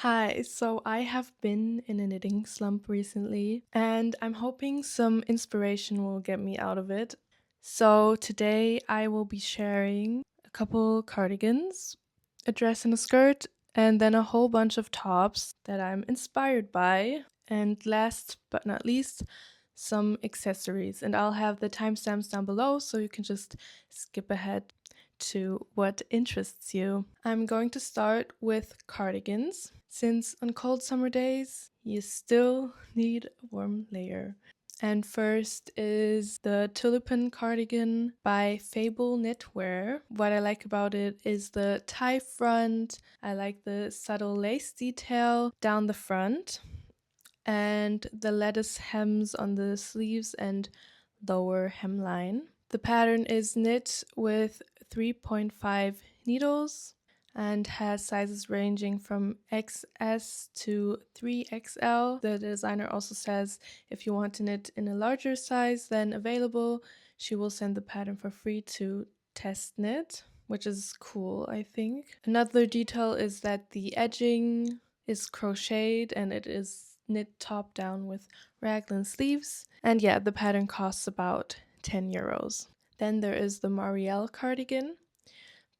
Hi, so I have been in a knitting slump recently, and I'm hoping some inspiration will get me out of it. So today I will be sharing a couple cardigans, a dress and a skirt, and then a whole bunch of tops that I'm inspired by. And last but not least, some accessories. And I'll have the timestamps down below so you can just skip ahead to what interests you. I'm going to start with cardigans, since on cold summer days you still need a warm layer. And first is the Tulipan cardigan by Fable Knitwear. What I like about it is the tie front. I like the subtle lace detail down the front and the lattice hems on the sleeves and lower hemline. The pattern is knit with 3.5 needles and has sizes ranging from XS to 3XL. The designer also says if you want to knit in a larger size than available, she will send the pattern for free to test knit, which is cool, I think. Another detail is that the edging is crocheted and it is knit top down with raglan sleeves. And yeah, the pattern costs about 10 euros. Then there is the Marielle cardigan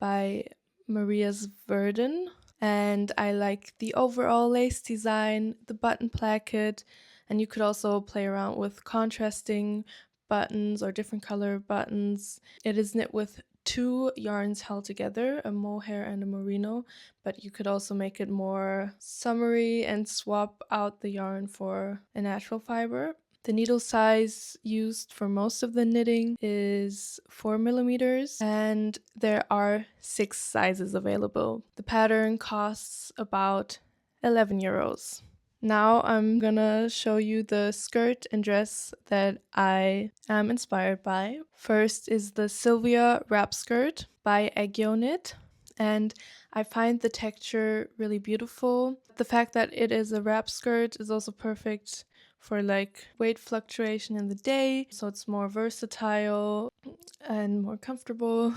by Maria's Verdun. And I like the overall lace design, the button placket, and you could also play around with contrasting buttons or different color buttons. It is knit with two yarns held together, a mohair and a merino, but you could also make it more summery and swap out the yarn for a natural fiber. The needle size used for most of the knitting is 4 millimeters, and there are 6 sizes available. The pattern costs about 11 euros. Now I'm gonna show you the skirt and dress that I am inspired by. First is the Sylvia wrap skirt by Agio Knit, and I find the texture really beautiful. The fact that it is a wrap skirt is also perfect for like weight fluctuation in the day, so it's more versatile and more comfortable,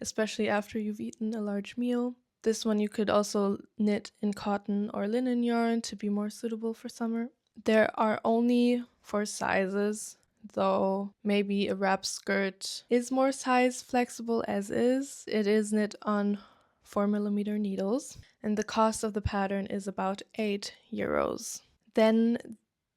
especially after you've eaten a large meal. This one you could also knit in cotton or linen yarn to be more suitable for summer. There are only 4 sizes, though maybe a wrap skirt is more size flexible as is. It is knit on 4 millimeter needles, and the cost of the pattern is about 8 euros. Then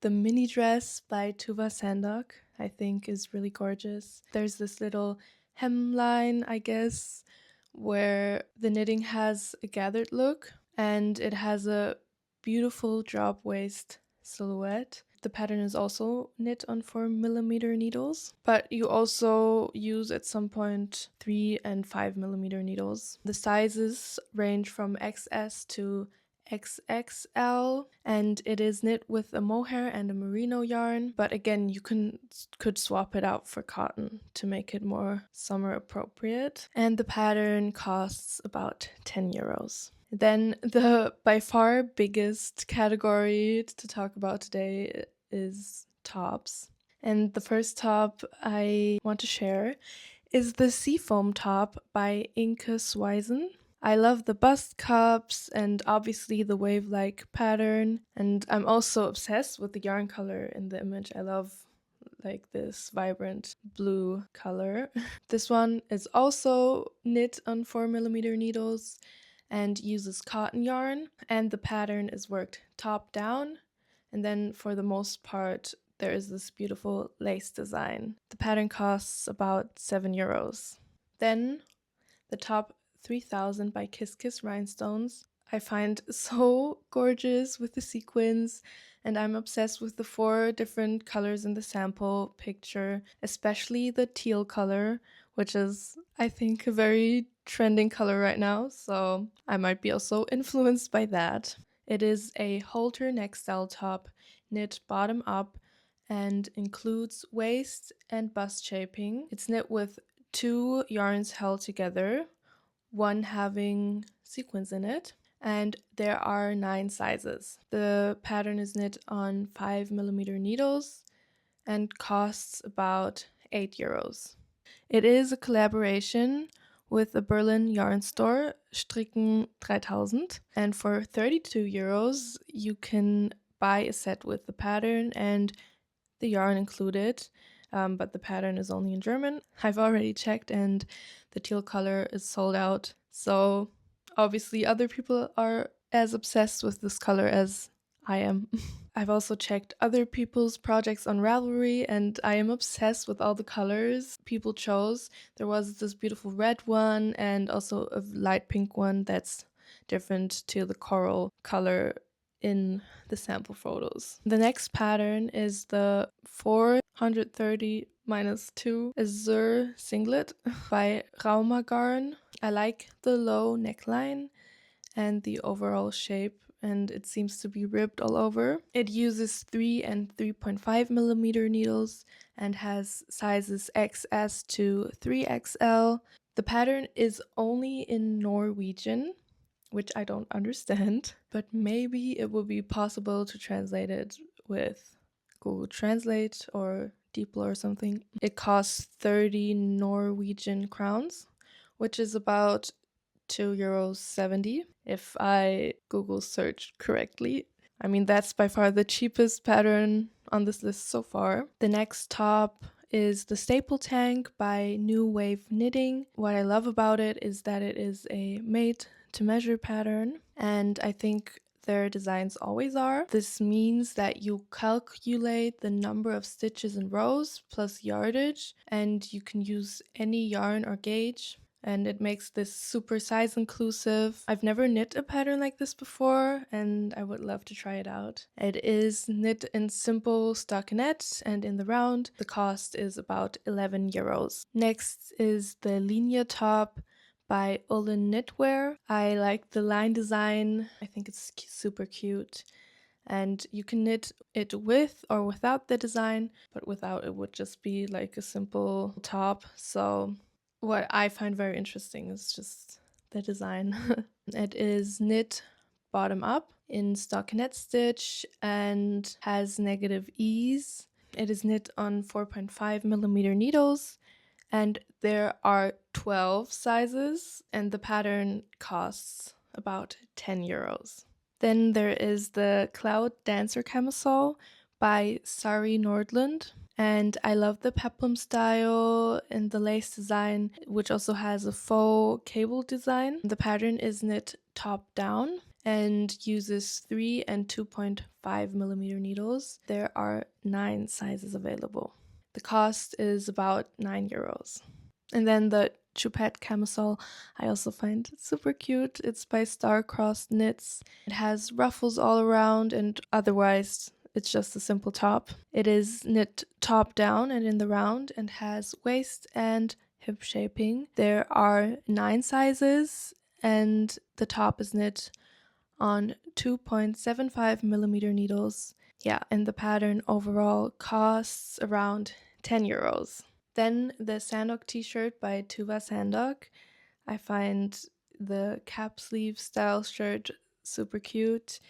the mini dress by Tuva Sandok, I think, is really gorgeous. There's this little hemline, I guess, where the knitting has a gathered look and it has a beautiful drop waist silhouette. The pattern is also knit on 4 millimeter needles, but you also use at some point 3 and 5 millimeter needles. The sizes range from XS to XXL, and it is knit with a mohair and a merino yarn, but again you could swap it out for cotton to make it more summer appropriate, and the pattern costs about 10 euros. Then the by far biggest category to talk about today is tops, and the first top I want to share is the Seafoam top by Inke Sweisen. I love the bust cups and obviously the wave-like pattern, and I'm also obsessed with the yarn color in the image. I love like this vibrant blue color. This one is also knit on 4 millimeter needles and uses cotton yarn, and the pattern is worked top down, and then for the most part there is this beautiful lace design. The pattern costs about 7 euros. Then the top 3000 by Kiss Kiss Rhinestones I find so gorgeous with the sequins, and I'm obsessed with the 4 different colors in the sample picture, especially the teal color, which is, I think, a very trending color right now, so I might be also influenced by that. It is a halter neck style top, knit bottom up, and includes waist and bust shaping. It's knit with 2 yarns held together, one having sequins in it, and there are 9 sizes. The pattern is knit on 5 millimeter needles and costs about 8 euros. It is a collaboration with a Berlin yarn store, Stricken 3000. And for 32 euros, you can buy a set with the pattern and the yarn included, but the pattern is only in German. I've already checked and the teal color is sold out. So obviously other people are as obsessed with this color as I am. I've also checked other people's projects on Ravelry and I am obsessed with all the colors people chose. There was this beautiful red one and also a light pink one that's different to the coral color in the sample photos. The next pattern is the 430-2 Azure singlet by Raumagarn. I like the low neckline and the overall shape, and it seems to be ribbed all over. It uses 3 and 3.5 millimeter needles and has sizes XS to 3XL. The pattern is only in Norwegian, which I don't understand, but maybe it will be possible to translate it with Google Translate or Deepl or something. It costs 30 Norwegian crowns, which is about €2.70 if I Google search correctly. I mean, that's by far the cheapest pattern on this list so far. The next top is the Staple Tank by New Wave Knitting. What I love about it is that it is a made to measure pattern, and I think their designs always are. This means that you calculate the number of stitches in rows plus yardage, and you can use any yarn or gauge, and it makes this super size inclusive. I've never knit a pattern like this before and I would love to try it out. It is knit in simple stockinette and in the round. The cost is about 11 euros. Next is the Linie top by Olin Knitwear. I like the line design. I think it's super cute. And you can knit it with or without the design, but without it would just be like a simple top. So what I find very interesting is just the design. It is knit bottom up in stockinette stitch and has negative ease. It is knit on 4.5 millimeter needles, and there are 12 sizes, and the pattern costs about 10 euros. Then there is the Cloud Dancer camisole by Sari Nordlund. And I love the peplum style and the lace design, which also has a faux cable design. The pattern is knit top down and uses 3 and 2.5 millimeter needles. There are 9 sizes available. The cost is about 9 euros. And then the Choupette camisole I also find super cute. It's by Star-Crossed Knits. It has ruffles all around and otherwise it's just a simple top. It is knit top down and in the round and has waist and hip shaping. There are 9 sizes and the top is knit on 2.75 millimeter needles. Yeah, and the pattern overall costs around 10 euros. Then the Sandok t-shirt by Tuva Sandok. I find the cap sleeve style shirt super cute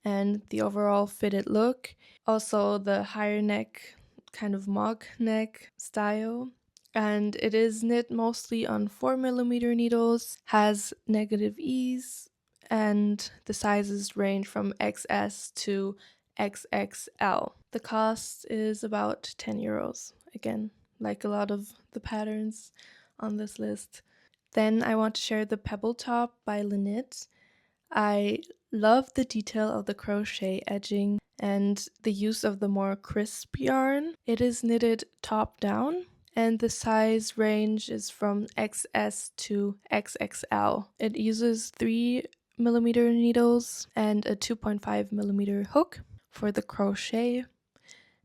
and the overall fitted look. Also the higher neck, kind of mock neck style. And it is knit mostly on 4 millimeter needles, has negative ease, and the sizes range from XS to XXL. The cost is about 10 euros. Again, like a lot of the patterns on this list. Then I want to share the Pebble Top by Linit. I love the detail of the crochet edging and the use of the more crisp yarn. It is knitted top down and the size range is from XS to XXL. It uses 3 millimeter needles and a 2.5 millimeter hook for the crochet,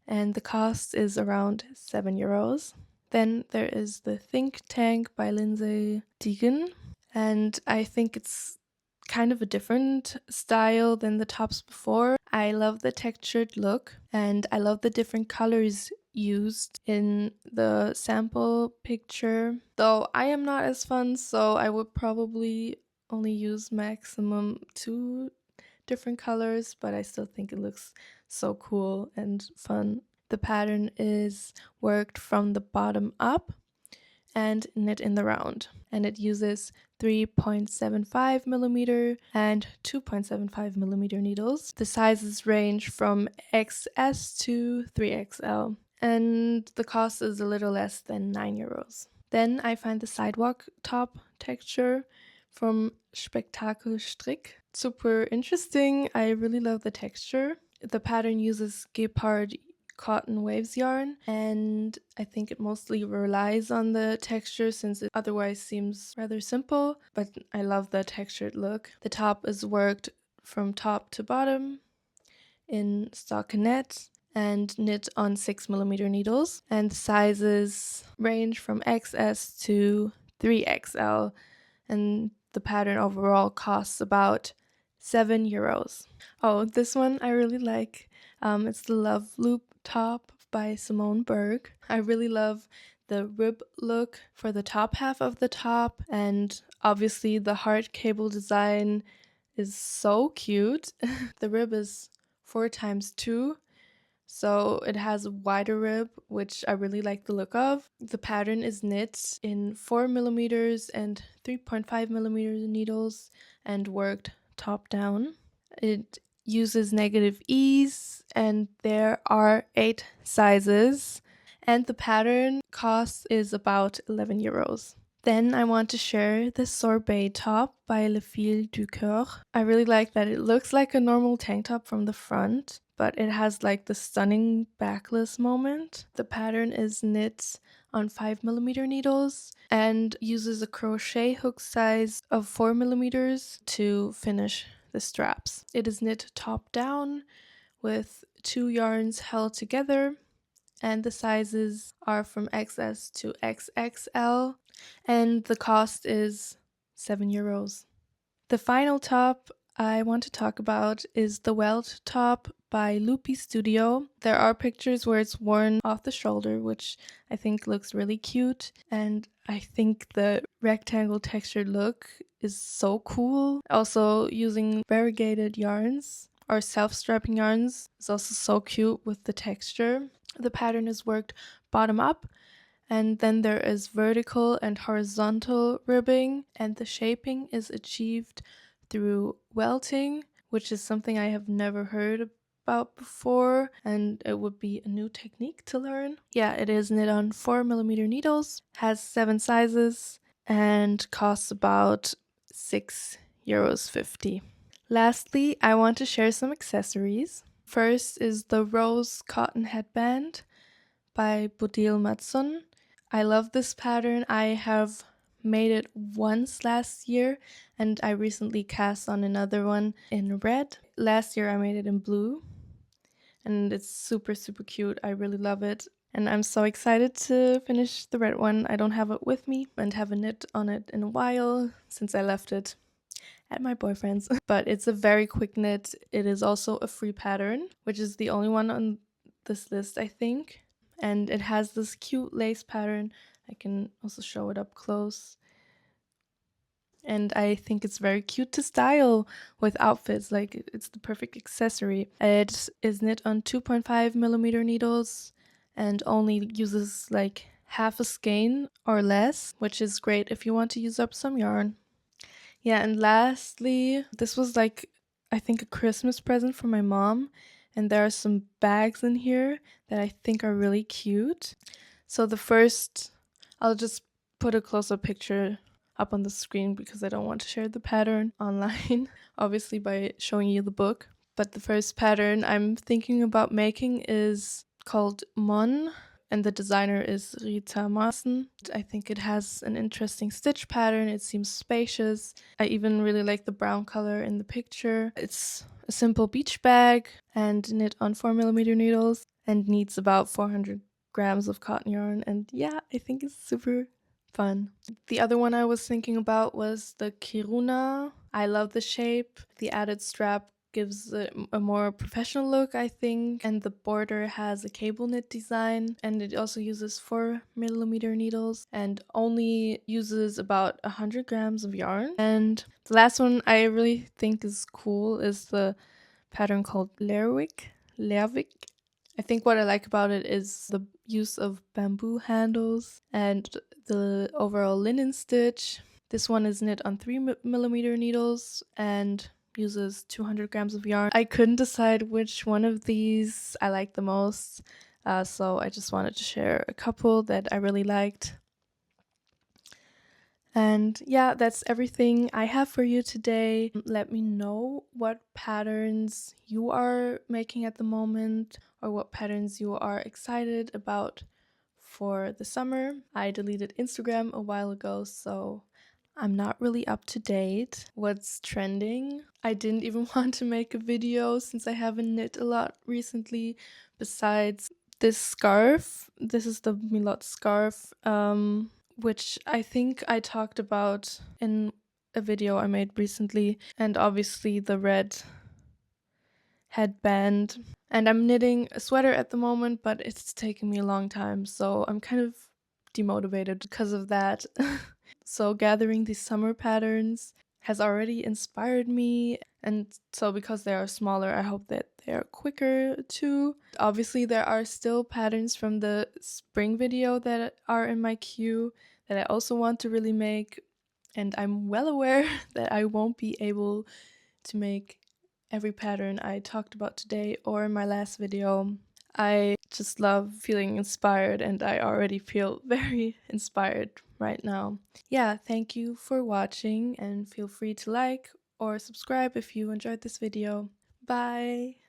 and the cost is around 7 euros. Then there is the Think Tank by Lindsay Deegan, and I think it's kind of a different style than the tops before. I love the textured look and I love the different colors used in the sample picture. Though I am not as fun, so I would probably only use maximum 2 different colors, but I still think it looks so cool and fun. The pattern is worked from the bottom up and knit in the round. and it uses 3.75 millimeter and 2.75 millimeter needles. The sizes range from XS to 3XL, and the cost is a little less than €9. Then I find the sidewalk top texture from Spektakel Strick super interesting. I really love the texture. The pattern uses Gepard cotton waves yarn, and I think it mostly relies on the texture since it otherwise seems rather simple, but I love the textured look. The top is worked from top to bottom in stockinette and knit on 6mm needles, and the sizes range from XS to 3XL, and the pattern overall costs about €7. Oh, this one I really like. It's the Love Loop top by Simone Berg. I really love the rib look for the top half of the top, and obviously the heart cable design is so cute. The rib is 4x2, so it has a wider rib, which I really like the look of. The pattern is knit in 4mm and 3.5mm needles and worked top down. It uses negative ease, and there are 8 sizes, and the pattern cost is about €11. Then I want to share the Sorbet top by Le Fil du Coeur. I really like that it looks like a normal tank top from the front, but it has like the stunning backless moment. The pattern is knit on 5mm needles and uses a crochet hook size of 4mm to finish the straps. It is knit top down with 2 yarns held together, and the sizes are from XS to XXL, and the cost is €7. The final top I want to talk about is the Welt top by Loopy Studio. There are pictures where it's worn off the shoulder, which I think looks really cute, and I think the rectangle textured look is so cool. Also, using variegated yarns or self-strapping yarns is also so cute with the texture. The pattern is worked bottom up, and then there is vertical and horizontal ribbing, and the shaping is achieved through welting, which is something I have never heard about before, and it would be a new technique to learn. Yeah, it is knit on 4mm needles, has 7 sizes, and costs about €6.50. Lastly, I want to share some accessories. First is the rose cotton headband by Bodil Matson. I love this pattern. I have made it once last year, and I recently cast on another one in red. Last year I made it in blue, and it's super cute. I really love it, and I'm so excited to finish the red one. I don't have it with me and haven't knit on it in a while since I left it at my boyfriend's, but it's a very quick knit. It is also a free pattern, which is the only one on this list, I think, and it has this cute lace pattern. I can also show it up close, and I think it's very cute to style with outfits. Like, it's the perfect accessory. It is knit on 2.5mm needles and only uses like half a skein or less, which is great if you want to use up some yarn. Yeah, and lastly, this was like, I think, a Christmas present for my mom, and there are some bags in here that I think are really cute. So the first, I'll just put a close-up picture up on the screen because I don't want to share the pattern online, obviously by showing you the book. But the first pattern I'm thinking about making is called Mon, and the designer is Rita Maassen. I think it has an interesting stitch pattern. It seems spacious. I even really like the brown color in the picture. It's a simple beach bag and knit on 4mm needles and needs about 400 grams of cotton yarn. And yeah, I think it's super fun. The other one I was thinking about was the Kiruna. I love the shape. The added strap gives a more professional look, I think, and the border has a cable knit design, and it also uses 4mm needles and only uses about 100 grams of yarn. And the last one I really think is cool is the pattern called Lerwick. I think what I like about it is the use of bamboo handles and the overall linen stitch. This one is knit on 3mm needles and uses 200 grams of yarn. I couldn't decide which one of these I like the most, so I just wanted to share a couple that I really liked. And yeah, that's everything I have for you today. Let me know what patterns you are making at the moment or what patterns you are excited about for the summer. I deleted Instagram a while ago, so I'm not really up to date. What's trending? I didn't even want to make a video since I haven't knit a lot recently besides this scarf. This is the Milot scarf. Which I think I talked about in a video I made recently, and obviously the red headband. And I'm knitting a sweater at the moment, but it's taking me a long time, so I'm kind of demotivated because of that. So gathering these summer patterns has already inspired me, and so because they are smaller, I hope that they are quicker too. Obviously, there are still patterns from the spring video that are in my queue that I also want to really make, and I'm well aware that I won't be able to make every pattern I talked about today or in my last video. I just love feeling inspired, and I already feel very inspired right now. Yeah, thank you for watching, and feel free to like or subscribe if you enjoyed this video. Bye!